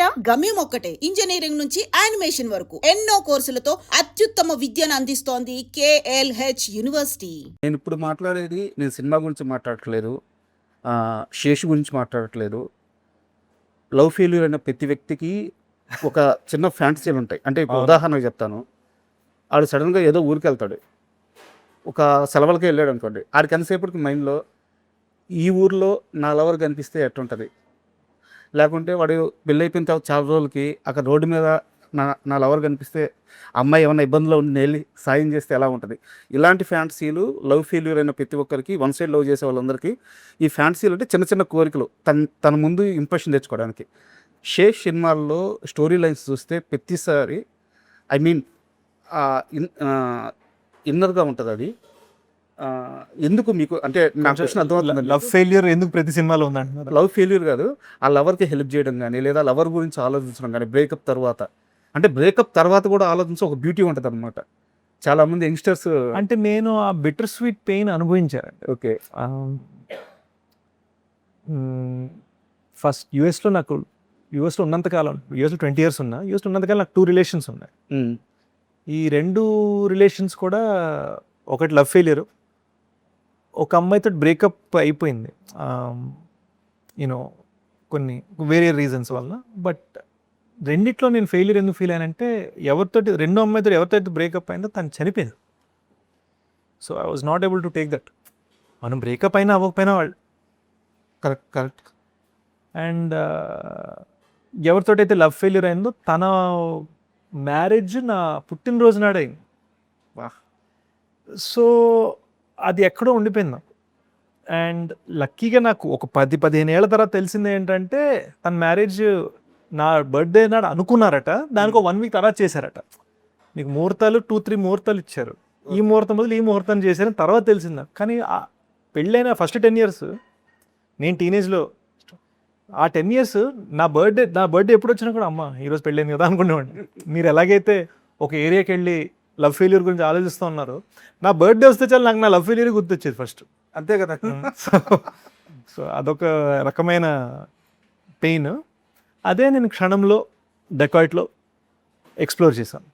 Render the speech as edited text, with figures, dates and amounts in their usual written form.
ఇంతేరా? గమ్యం ఒక్కటే, ఇంజనీరింగ్ నుంచి యానిమేషన్ వరకు ఎన్నో కోర్సులతో అత్యుత్తమ విద్యను అందిస్తోంది KLH యూనివర్సిటీ. నేను ఇప్పుడు మాట్లాడేది నేను సినిమా గురించి మాట్లాడట్లేదు, శేషు గురించి మాట్లాడట్లేదు. లవ్ ఫెయిల్యూర్ అయిన ప్రతి వ్యక్తికి ఒక చిన్న ఫ్యాంటసీలు ఉంటాయి. అంటే ఇప్పుడు ఉదాహరణకు చెప్తాను, ఆడు సడన్గా ఏదో ఊరికి వెళ్తాడు, ఒక సెలవులకి వెళ్ళాడు అనుకోండి, ఆడికి ఎంతసేపటికి మైండ్లో ఈ ఊర్లో నా లవర్ కనిపిస్తే ఎట్టుంటుంది, లేకుంటే వాడు పెళ్ళి అయిపోయిన తర్వాత చాలా రోజులకి అక్కడ రోడ్డు మీద నా లవర్ కనిపిస్తే అమ్మాయి ఏమైనా ఇబ్బందులో ఉండి వెళ్ళి సాయం చేస్తే ఎలా ఉంటుంది. ఇలాంటి ఫ్యాంటసీలు లవ్ ఫెయిల్యూర్ అయిన ప్రతి ఒక్కరికి, వన్ సైడ్ లవ్ చేసే వాళ్ళందరికీ ఈ ఫ్యాంటసీలు అంటే చిన్న చిన్న కోరికలు తన ముందు ఇంప్రెషన్ తెచ్చుకోవడానికి. షేష్ సినిమాల్లో స్టోరీ లైన్స్ చూస్తే ప్రతిసారి ఇన్నర్గా ఉంటుంది అది. ఎందుకు మీకు అంటే నా క్వశ్చన్ అర్థమవుతుంది. లవ్ ఫెయిల్యూర్ ఎందుకు ప్రతి సినిమాలో ఉందంటున్నారు? లవ్ ఫెయిల్యూర్ కాదు, ఆ లవర్కి హెల్ప్ చేయడం కానీ, లేదా లవర్ గురించి ఆలోచించడం కానీ, బ్రేకప్ తర్వాత అంటే బ్రేకప్ తర్వాత కూడా ఆలోచించి ఒక బ్యూటీ ఉంటుంది అనమాట. చాలామంది యంగ్స్టర్స్ అంటే నేను ఆ బిటర్ స్వీట్ పెయిన్ అనుభవించారండి. ఓకే, ఫస్ట్ యూఎస్లో ఉన్నంతకాలం, యూఎస్లో 20 years ఉన్నా, యూఎస్లో ఉన్నంతకాలం నాకు 2 relations ఉన్నాయి. ఈ 2 relations కూడా ఒకటి లవ్ ఫెయిల్యూర్, ఒక అమ్మాయితో బ్రేకప్ అయిపోయింది యూనో కొన్ని వేరే రీజన్స్ వల్ల. బట్ రెండిట్లో నేను ఫెయిల్యూర్ ఎందుకు ఫీల్ అయ్యానంటే, రెండో అమ్మాయితో ఎవరితో బ్రేకప్ అయిందో తను చనిపోయింది. So I was not able to take that. మనం బ్రేకప్ అయినా అవ్వకపోయినా వాళ్ళు కరెక్ట్. అండ్ ఎవరితోటైతే లవ్ ఫెయిల్యూర్ అయిందో తన మ్యారేజ్ నా పుట్టినరోజు నాడు అయింది. సో అది ఎక్కడో ఉండిపోయింది నాకు. అండ్ లక్కీగా నాకు ఒక 10-15 ఏళ్ల తర్వాత తెలిసింది ఏంటంటే, తన మ్యారేజ్ నా బర్త్డే నాడు అనుకున్నారట, దానికి 1 week తర్వాత చేశారట. మీకు ముహూర్తాలు 2-3 ముహూర్తాలు ఇచ్చారు, ఈ ముహూర్తం బదులు ఈ ముహూర్తం చేశారని తర్వాత తెలిసింది నాకు. కానీ పెళ్ళైన ఫస్ట్ 10 years నేను టీనేజ్లో, ఆ 10 years నా బర్త్డే ఎప్పుడు వచ్చినా కూడా అమ్మ ఈరోజు పెళ్ళైంది కదా అనుకునేవాడిని. మీరు ఎలాగైతే ఒక ఏరియాకి వెళ్ళి లవ్ ఫెయిల్యూర్ గురించి ఆలోచిస్తూ ఉన్నారు, నా బర్త్డే వస్తే చాలు నాకు నా లవ్ ఫెయిల్యూర్ గుర్తొచ్చేది ఫస్ట్. అంతే కదా. సో అదొక రకమైన పెయిన్. అదే నేను క్షణంలో డెకాయిట్లో ఎక్స్ప్లోర్ చేశాను.